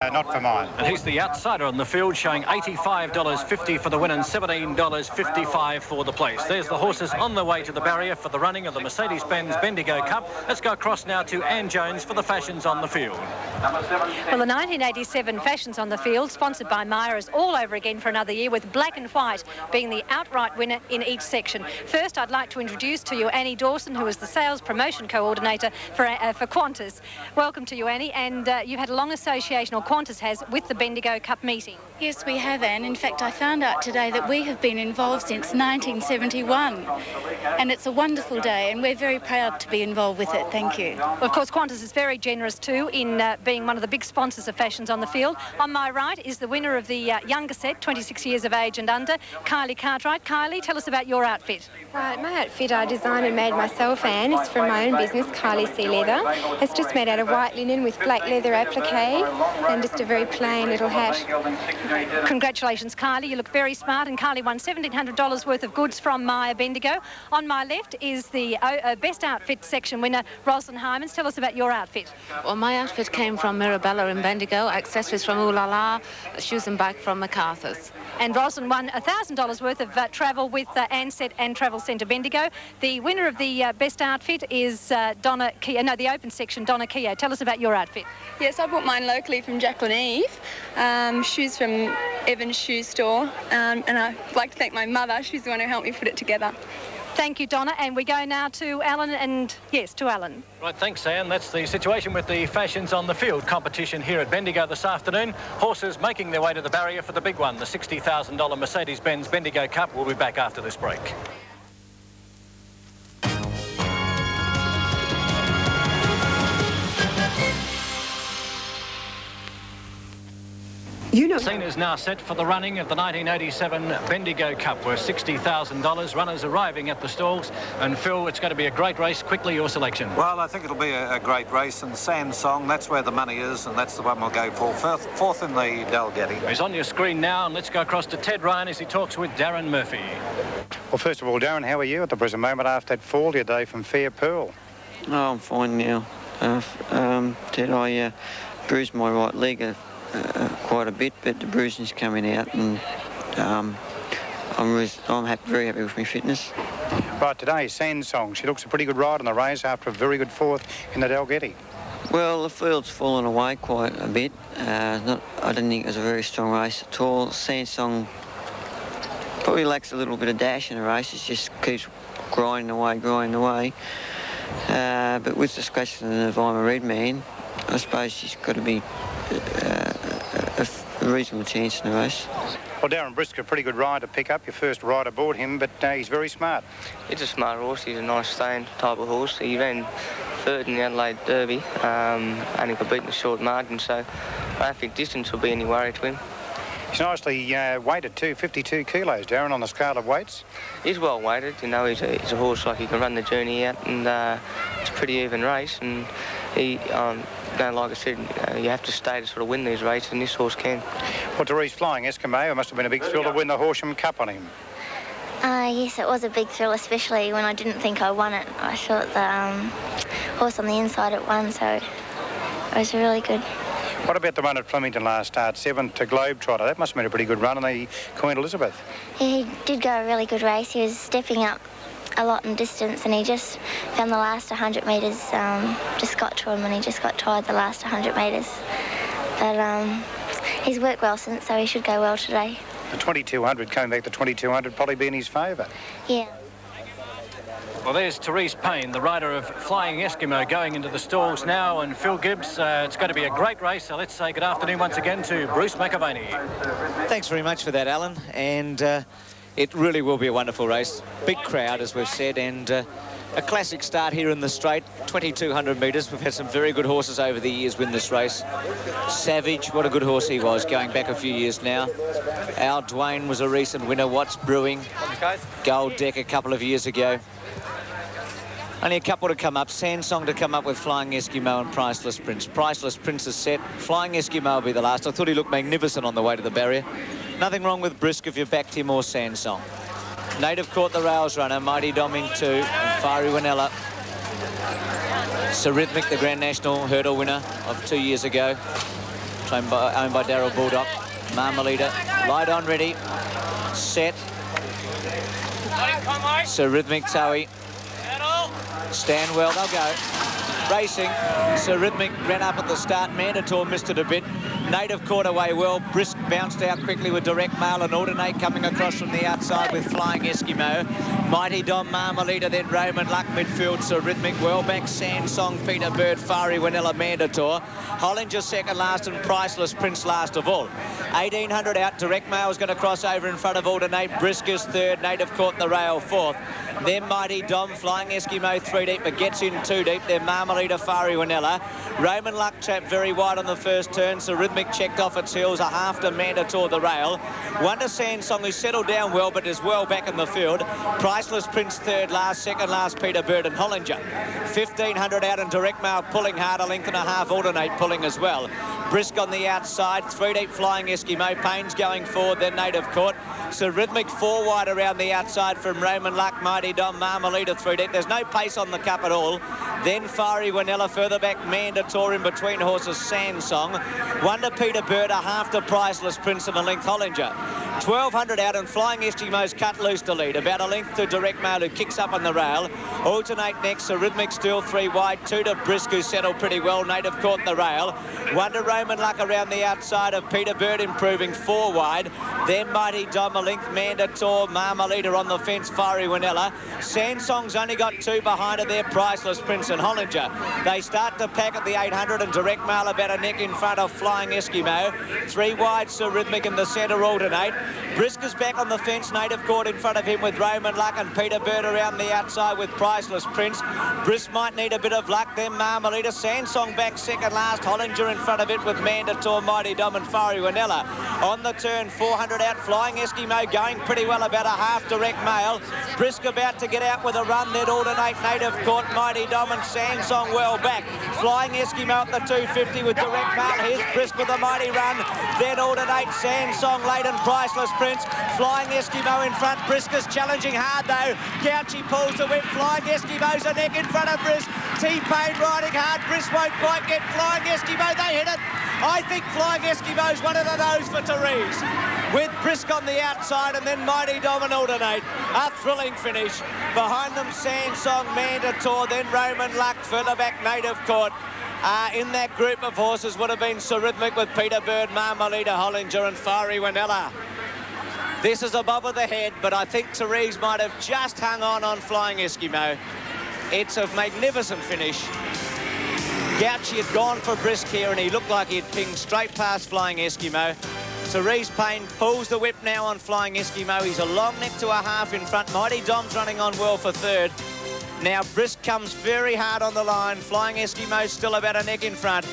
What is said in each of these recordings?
Not for mine. And he's the outsider on the field, showing $85.50 for the win and $17.55 for the place. There's the horses on the way to the barrier for the running of the Mercedes-Benz Bendigo Cup. Let's go across now to Anne Jones for the fashions on the field. Well, the 1987 fashions on the field, sponsored by Myer, is all over again for another year, with black and white being the outright winner in each section. First, I'd like to introduce to you Annie Dawson, who is the sales promotion coordinator for Qantas. Welcome to you, Annie, and you've had a long association, or Qantas has, with the Bendigo Cup meeting. Yes, we have, Anne. In fact, I found out today that we have been involved since 1971, and it's a wonderful day, and we're very proud to be involved with it. Thank you. Well, of course, Qantas is very generous too in being one of the big sponsors of fashions on the field. On my right is the winner of the younger set, 26 years of age and under, Kylie Cartwright. Kylie, tell us about your outfit. Right, my outfit I designed and made myself, Anne. It's from my own business, Kylie Sea Leather. It's just made out of white linen with black leather applique and just a very plain little hat. Congratulations, Kylie. You look very smart, and Kylie won $1,700 worth of goods from Myer Bendigo. On my left is the best outfit section winner, Rosalind Hymans. Tell us about your outfit. Well, my outfit came from Mirabella in Bendigo, accessories from Ooh La La, shoes and bag from MacArthur's. And Rosalind won $1,000 worth of travel with Ansett and Travel Centre Bendigo. The winner of the best outfit is Donna Keogh. No, the open section, Donna Keogh. Tell us about your outfit. Yes, I bought mine locally from Jacqueline Eve, shoes from Evans Shoe Store, and I'd like to thank my mother. She's the one who helped me put it together. Thank you, Donna, and we go now to Alan, and yes, to Alan. Right, thanks, Anne. That's the situation with the fashions on the field competition here at Bendigo this afternoon. Horses making their way to the barrier for the big one, the $60,000 Mercedes-Benz Bendigo Cup. We'll be back after this break. Scene is now set for the running of the 1987 Bendigo Cup, worth $60,000. Runners arriving at the stalls. And Phil, it's going to be a great race. Quickly, your selection. Well, I think it'll be a great race, and Sand Song, that's where the money is, and that's the one we'll go for. Fourth in the Dalgety. He's on your screen now, and let's go across to Ted Ryan as he talks with Darren Murphy. Well, first of all, Darren, how are you at the present moment after that fall today from Fair Pearl? Oh, I'm fine now. Ted, I bruised my right leg quite a bit, but the bruising's coming out, and I'm very happy with my fitness. Right, today, Sand Song. She looks a pretty good ride on the race after a very good fourth in the Dalgety. Well, the field's fallen away quite a bit. I didn't think it was a very strong race at all. Sand Song probably lacks a little bit of dash in the race. It just keeps grinding away. But with the scratch of the Vima Red Man, I suppose she's got to be a reasonable chance in the race. Well, Darren Brisker, a pretty good ride to pick up. Your first ride aboard him, but he's very smart. He's a smart horse. He's a nice staying type of horse. He ran third in the Adelaide Derby, only got beaten a short margin, so I don't think distance will be any worry to him. He's nicely weighted too, 52 kilos, Darren, on the scale of weights. He's well weighted, you know. He's a horse like he can run the journey out, and it's a pretty even race. And he, like I said, you have to stay to sort of win these races, and this horse can. Well, Therese Flying Eskimo, it must have been a big thrill to win the Horsham Cup on him. Yes, it was a big thrill, especially when I didn't think I won it. I thought the horse on the inside had won, so it was really good. What about the run at Flemington last start, 7th to Globetrotter? That must have been a pretty good run on the Queen Elizabeth. Yeah, he did go a really good race. He was stepping up a lot in distance, and he just found the last 100 metres, just got to him, and he just got tired the last 100 metres. But he's worked well since, so he should go well today. The 2200, coming back to 2200, probably be in his favour. Yeah. Well, there's Therese Payne, the rider of Flying Eskimo, going into the stalls now, and Phil Gibbs, it's going to be a great race, so let's say good afternoon once again to Bruce McAvaney. Thanks very much for that, Alan, and it really will be a wonderful race. Big crowd, as we've said, and a classic start here in the straight, 2200 metres. We've had some very good horses over the years win this race. Savage, what a good horse he was, going back a few years now. Al Dwayne was a recent winner. Watts Brewing, Gold Deck a couple of years ago. Only a couple to come up. Sand Song to come up with Flying Eskimo and Priceless Prince. Priceless Prince is set. Flying Eskimo will be the last. I thought he looked magnificent on the way to the barrier. Nothing wrong with Brisk if you backed him or Sand Song. Native caught the rails runner. Mighty Dom in 2. And Fiery Winella. Cerrhythmic, the Grand National hurdle winner of 2 years ago. owned by Darryl Baldock. Marmalita, light on, ready, set. So Rhythmic Zoe. Stand well, they'll go. Racing, so Rhythmic ran up at the start. Mandator missed it a bit. Native caught away well. Brisk bounced out quickly with Direct Mail and Alternate coming across from the outside with Flying Eskimo. Mighty Dom, Marmalita, then Roman Luck midfield. So Rhythmic well back. Sansong, Peter Bird, Fari, Wanella, Mandator. Hollinger second last and Priceless Prince last of all. 1800 out. Direct Mail is going to cross over in front of Alternate. Brisk is third. Native caught the rail fourth. Then Mighty Dom, Flying Eskimo 3 deep, but gets in 2 deep. Then Marmalita, Fari, Wanella. Roman Luck trapped very wide on the first turn, so Rhythmic checked off its heels, a half to Mandator the rail. Wonder Sansong, who settled down well, but is well back in the field. Priceless Prince third last, second last Peter Bird and Hollinger. 1500 out and Direct Mail pulling hard, a length and a half, Alternate pulling as well. Brisk on the outside, 3 deep Flying Eskimo. Payne's going forward, then Native caught. So Rhythmic 4 wide around the outside from Roman Luck, Mighty Dom, Marmalita 3 deep. There's no pace on the cup at all. Then Fari, Wanella further back, Mandator in between horses, Sansong. Wonder Peter Bird, a half to Priceless Prince and a length Hollinger. 1200 out and Flying Eskimo's cut loose to lead. About a length to Direct Mail, who kicks up on the rail. Alternate next, so Rhythmic still 3 wide. 2 to Brisk, who settled pretty well. Native caught the rail. Wonder Roman Luck around the outside of Peter Bird improving 4 wide. Then Mighty Dom, a length Mandator, Marmalita on the fence, Fari, Wanella. Sansong's only got 2 behind her there, Priceless Prince and Hollinger. They start to pack at the 800 and Direct Mail about a neck in front of Flying Eskimo. 3 wide, so Rhythmic in the centre, Alternate. Brisk is back on the fence. Native caught in front of him with Roman Luck and Peter Bird around the outside with Priceless Prince. Brisk might need a bit of luck. Then Marmalita. Sansong back second last. Hollinger in front of it with Mandator, Mighty Dom and Fari, Wanella. On the turn, 400 out. Flying Eskimo going pretty well, about a half Direct Mail. Brisk about to get out with a run. Then Alternate, Native caught, Mighty Dom and Sansong well back. Flying Eskimo at the 250 with Direct Mail. Here's Brisk with a mighty run. Then Alternate, Sansong late and Priceless Prince. Flying Eskimo in front. Brisk is challenging hard though. Gouchy pulls the whip. Flying Eskimo's a neck in front of Brisk. T-Pain riding hard. Brisk won't quite get Flying Eskimo. They hit it. I think Flying Eskimo's one of the nose for Therese. With Brisk on the outside and then Mighty Dom and Alternate. A thrilling finish. Behind them Sansong, Mandator, then Roman Luck, further back Native caught. In that group of horses would have been Sir Rhythmic with Peter Bird, Marmalita, Hollinger and Fari, Wanella. This is above of the head, but I think Therese might have just hung on Flying Eskimo. It's a magnificent finish. Gouchy had gone for Brisk here and he looked like he'd pinged straight past Flying Eskimo. Therese Payne pulls the whip now on Flying Eskimo. He's a long neck to a half in front. Mighty Dom's running on well for third. Now Brisk comes very hard on the line. Flying Eskimo's still about a neck in front.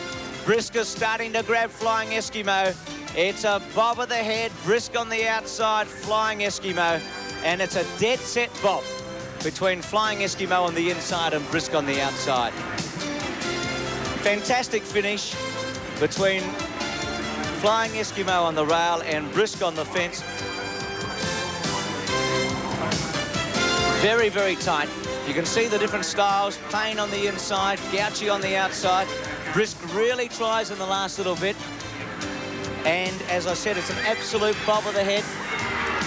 Brisk is starting to grab Flying Eskimo. It's a bob of the head. Brisk on the outside, Flying Eskimo. And it's a dead set bob between Flying Eskimo on the inside and Brisk on the outside. Fantastic finish between Flying Eskimo on the rail and Brisk on the fence. Very, very tight. You can see the different styles. Payne on the inside, Gouchy on the outside. Brisk really tries in the last little bit. And as I said, it's an absolute bob of the head.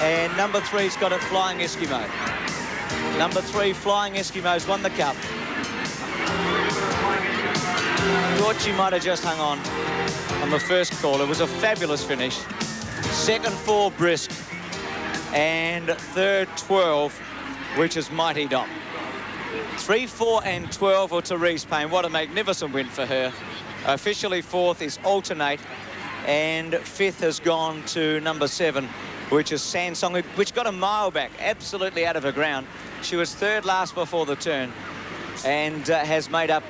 And number 3's got it, Flying Eskimo. Number 3, Flying Eskimo's won the cup. Thought she might have just hung on the first call. It was a fabulous finish. Second 4, Brisk. And third 12, which is Mighty Dom. 3, 4 and 12 for Therese Payne. What a magnificent win for her. Officially 4th is Alternate. And 5th has gone to number 7, which is Sansong, which got a mile back, absolutely out of her ground. She was 3rd last before the turn and has made up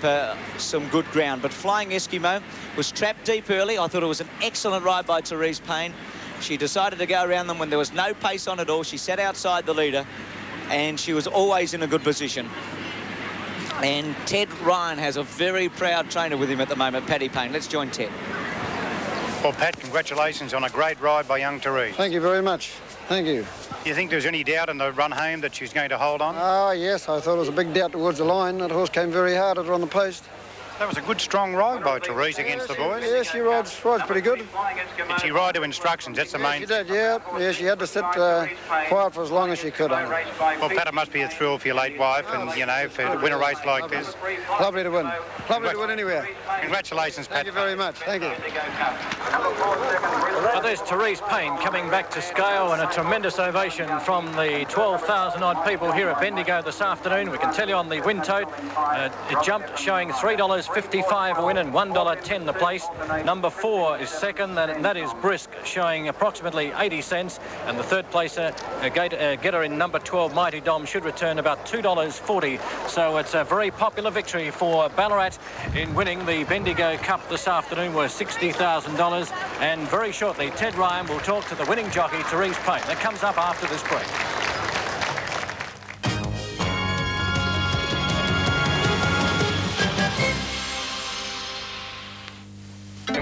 some good ground. But Flying Eskimo was trapped deep early. I thought it was an excellent ride by Therese Payne. She decided to go around them when there was no pace on at all. She sat outside the leader and she was always in a good position. And Ted Ryan has a very proud trainer with him at the moment, Paddy Payne. Let's join Ted. Well, Pat, congratulations on a great ride by young Therese. Thank you very much. Thank you. Do you think there was any doubt in the run home that she's going to hold on? Yes, I thought it was a big doubt towards the line. That horse came very hard at her on the post. That was a good, strong ride by Therese against the boys. Yes, she rides pretty good. Did she ride to instructions? That's the main... She did, yeah. She had to sit quiet for as long as she could on it. Well, Pat, it must be a thrill for your late wife and, you know, to win a race like this. Lovely to win. Lovely to win anywhere. Congratulations, Pat. Thank you very much. Thank you. Well, there's Therese Payne coming back to scale, and a tremendous ovation from the 12,000 odd people here at Bendigo this afternoon. We can tell you on the win tote, it jumped, showing $3.55 a win and $1.10 the place. Number 4 is second, and that is Brisk, showing approximately 80 cents. And the third placer, getter in number 12, Mighty Dom, should return about $2.40. So it's a very popular victory for Ballarat in winning the Bendigo Cup this afternoon, worth $60,000. And very shortly, Ted Ryan will talk to the winning jockey, Therese Payne. That comes up after this break.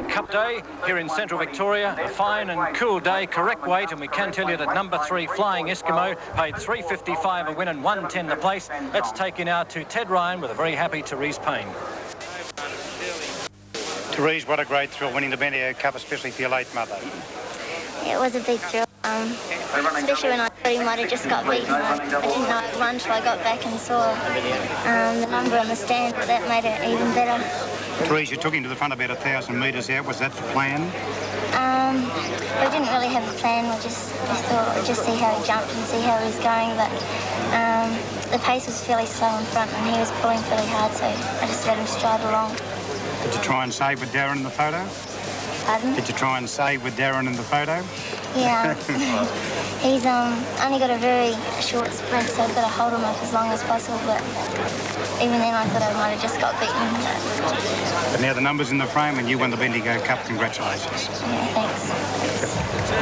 Cup day here in central Victoria, a fine and cool day, correct weight, and we can tell you that number 3 Flying Eskimo paid $3.55 a win and $1.10 the place. Let's take you now to Ted Ryan with a very happy Therese Payne. Therese, what a great thrill winning the Bendigo Cup, especially for your late mother. It was a big thrill, especially when I thought he might have just got beaten. I didn't know I'd run till I got back and saw the number on the stand, but that made it even better. Therese, you took him to the front about 1,000 metres out. Was that the plan? We didn't really have a plan. We just thought we'd just see how he jumped and see how he was going. But the pace was fairly slow in front, and he was pulling fairly hard, so I just let him stride along. Did you try and save with Darren in the photo? Pardon? Did you try and save with Darren in the photo? Yeah. He's only got a very short sprint, so I've got to hold him up as long as possible, but even then I thought I might have just got beaten. But now the number's in the frame and you won the Bendigo Cup. Congratulations. Yeah, thanks.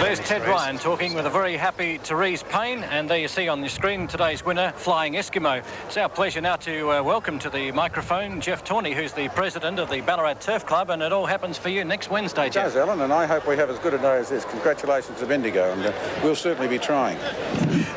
There's Ted Ryan talking with a very happy Therese Payne, and there you see on the screen today's winner, Flying Eskimo. It's our pleasure now to welcome to the microphone Jeff Tawney, who's the president of the Ballarat Turf Club, and it all happens for you next Wednesday, Jeff. It does, Alan, and I hope we have as good a day as this. Congratulations to Bendigo, and we'll certainly be trying.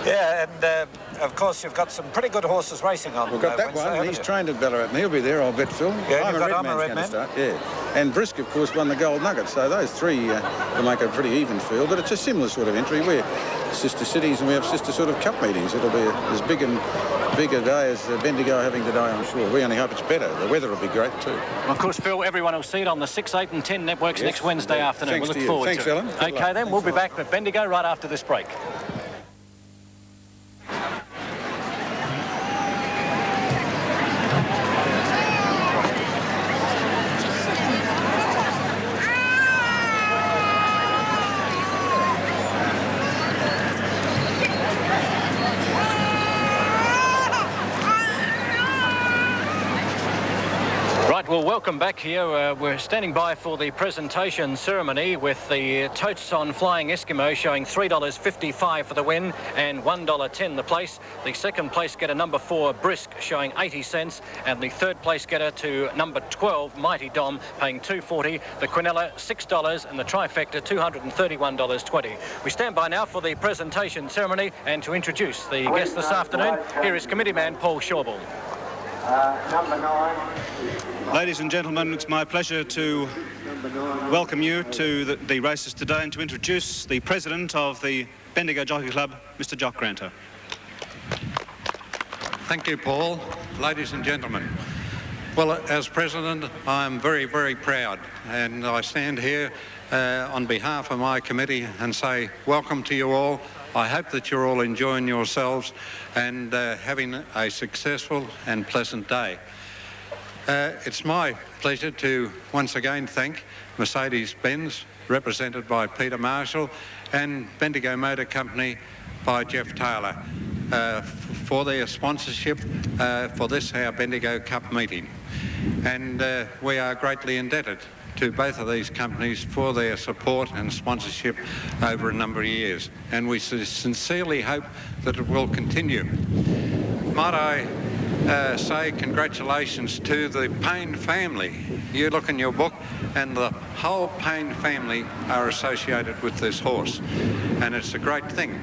Yeah, and of course you've got some pretty good horses racing on. We've got that Wednesday, one. He's trained at Ballarat, and he'll be there, I'll bet, Phil. Yeah, I'm a red man. Yeah, and Brisk, of course, won the gold nugget. So those three will make a pretty even field. But it's a similar sort of entry. We're sister cities, and we have sister sort of cup meetings. It'll be as big and bigger day as Bendigo having today, I'm sure. We only hope it's better. The weather will be great too. Well, of course, Phil, everyone will see it on the 6, 8 and 10 networks next Wednesday afternoon. Thanks We'll look forward Thanks, to it. Alan. Good Okay, luck. then we'll be back with Bendigo right after this break. Well, welcome back here. We're standing by for the presentation ceremony with the totes on Flying Eskimo showing $3.55 for the win and $1.10 the place. The second place getter, number 4, Brisk, showing 80 cents, and the third place getter to number 12, Mighty Dom, paying $2.40. The Quinella, $6, and the trifecta, $231.20. We stand by now for the presentation ceremony, and to introduce the guest this afternoon, here is committee man Paul Shawball. Number 9. Ladies and gentlemen, it's my pleasure to welcome you to the races today and to introduce the president of the Bendigo Jockey Club, Mr. Jock Granter. Thank you, Paul. Ladies and gentlemen, well, as president, I'm very, very proud, and I stand here on behalf of my committee and say welcome to you all. I hope that you're all enjoying yourselves and having a successful and pleasant day. It's my pleasure to once again thank Mercedes-Benz, represented by Peter Marshall, and Bendigo Motor Company by Jeff Taylor for their sponsorship for this, our Bendigo Cup meeting. And we are greatly indebted to both of these companies for their support and sponsorship over a number of years, and we sincerely hope that it will continue. Might I say congratulations to the Payne family you look in your book and the whole Payne family are associated with this horse, and it's a great thing.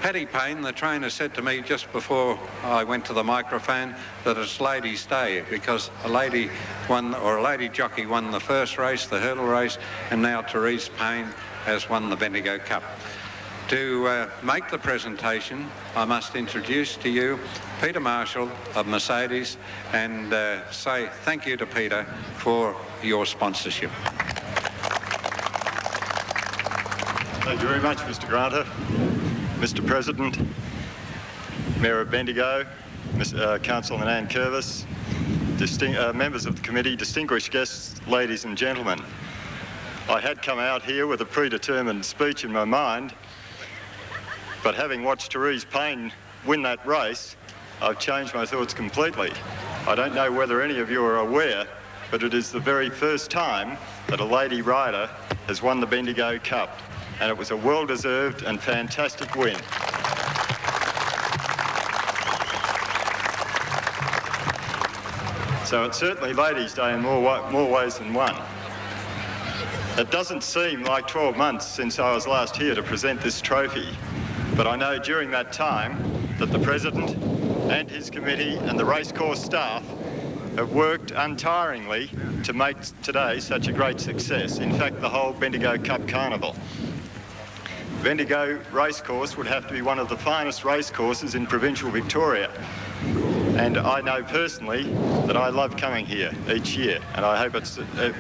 Paddy Payne, the trainer, said to me just before I went to the microphone that it's Ladies' Day because a lady won, or a lady jockey won the first race, the hurdle race, and now Therese Payne has won the Bendigo Cup. To make the presentation, I must introduce to you Peter Marshall of Mercedes and say thank you to Peter for your sponsorship. Thank you very much, Mr. Granter. Mr. President, Mayor of Bendigo, Councilman Ann Curvis, members of the committee, distinguished guests, ladies and gentlemen. I had come out here with a predetermined speech in my mind, but having watched Therese Payne win that race, I've changed my thoughts completely. I don't know whether any of you are aware, but it is the very first time that a lady rider has won the Bendigo Cup, and it was a well-deserved and fantastic win. So it's certainly Ladies' Day in more ways than one. It doesn't seem like 12 months since I was last here to present this trophy, but I know during that time that the President and his committee and the racecourse staff have worked untiringly to make today such a great success. In fact, the whole Bendigo Cup Carnival. Bendigo Racecourse would have to be one of the finest racecourses in provincial Victoria. And I know personally that I love coming here each year, and I hope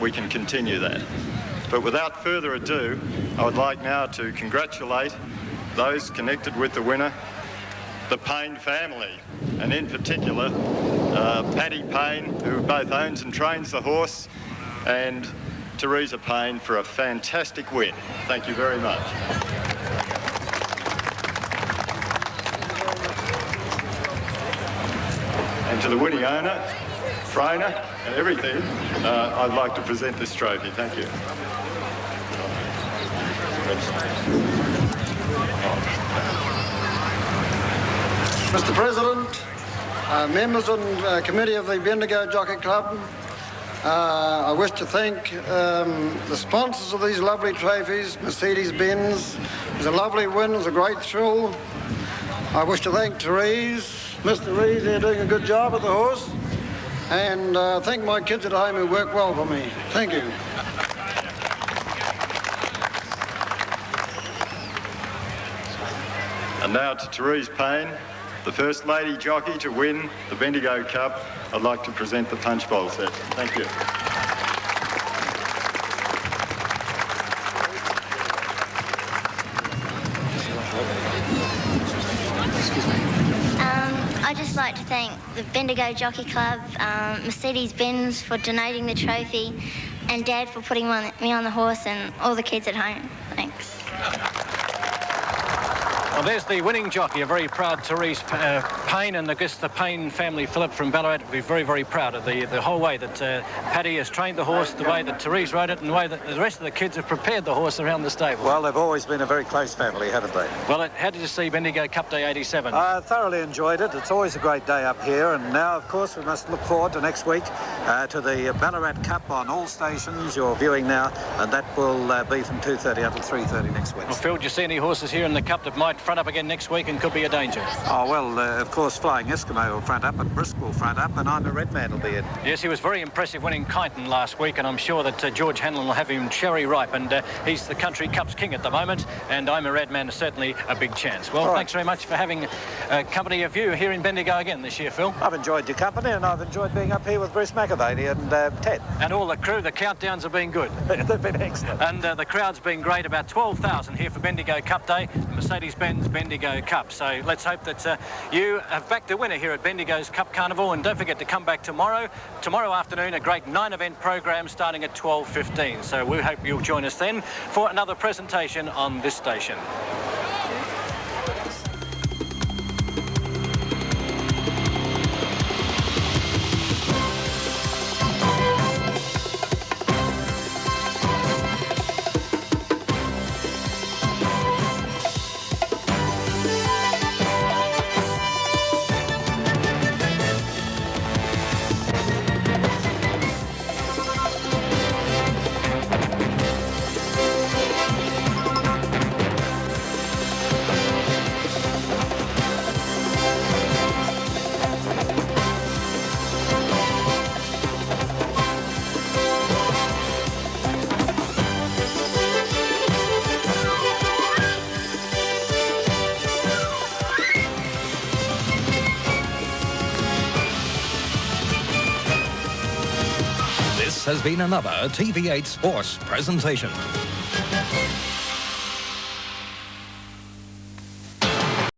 we can continue that. But without further ado, I would like now to congratulate those connected with the winner, the Payne family, and in particular, Paddy Payne, who both owns and trains the horse, and Theresa Payne for a fantastic win. Thank you very much. And to the winning owner, trainer, and everything, I'd like to present this trophy. Thank you. Mr. President, members and committee of the Bendigo Jockey Club, I wish to thank the sponsors of these lovely trophies, Mercedes-Benz. It was a lovely win, it was a great thrill. I wish to thank Therese, Mr. Rees, they're doing a good job with the horse. And thank my kids at home who work well for me. Thank you. And now to Therese Payne, the first lady jockey to win the Bendigo Cup. I'd like to present the punch bowl set. Thank you. I'd just like to thank the Bendigo Jockey Club, Mercedes-Benz for donating the trophy, and Dad for putting me on the horse, and all the kids at home. Thanks. Well, there's the winning jockey, a very proud Therese Payne, and I guess the Payne family, Philip from Ballarat, will be very, very proud of the whole way that Paddy has trained the horse, the way that Therese rode it, and the way that the rest of the kids have prepared the horse around the stable. Well, they've always been a very close family, haven't they? Well, how did you see Bendigo Cup Day 87? I thoroughly enjoyed it. It's always a great day up here, and now, of course, we must look forward to next week to the Ballarat Cup on all stations. You're viewing now, and that will be from 2:30 until 3:30 next week. Well, Phil, do you see any horses here in the Cup that might front up again next week and could be a danger? Oh, well, of course, Flying Eskimo will front up, and Brisk will front up, and I'm a Red Man will be in. Yes, he was very impressive winning Kyneton last week, and I'm sure that George Hanlon will have him cherry ripe, and he's the Country Cup's king at the moment, and I'm a Red Man is certainly a big chance. Well, thanks very much for having company of you here in Bendigo again this year, Phil. I've enjoyed your company, and I've enjoyed being up here with Bruce McAvaney and Ted. And all the crew. The countdowns have been good. They've been excellent. And the crowd's been great. About 12,000 here for Bendigo Cup Day, the Mercedes-Benz Bendigo Cup. So let's hope that you have backed the winner here at Bendigo's Cup Carnival, and don't forget to come back tomorrow afternoon, a great 9-event program starting at 12:15. So we hope you'll join us then for another presentation on this station. This has been another TV8 Sports presentation.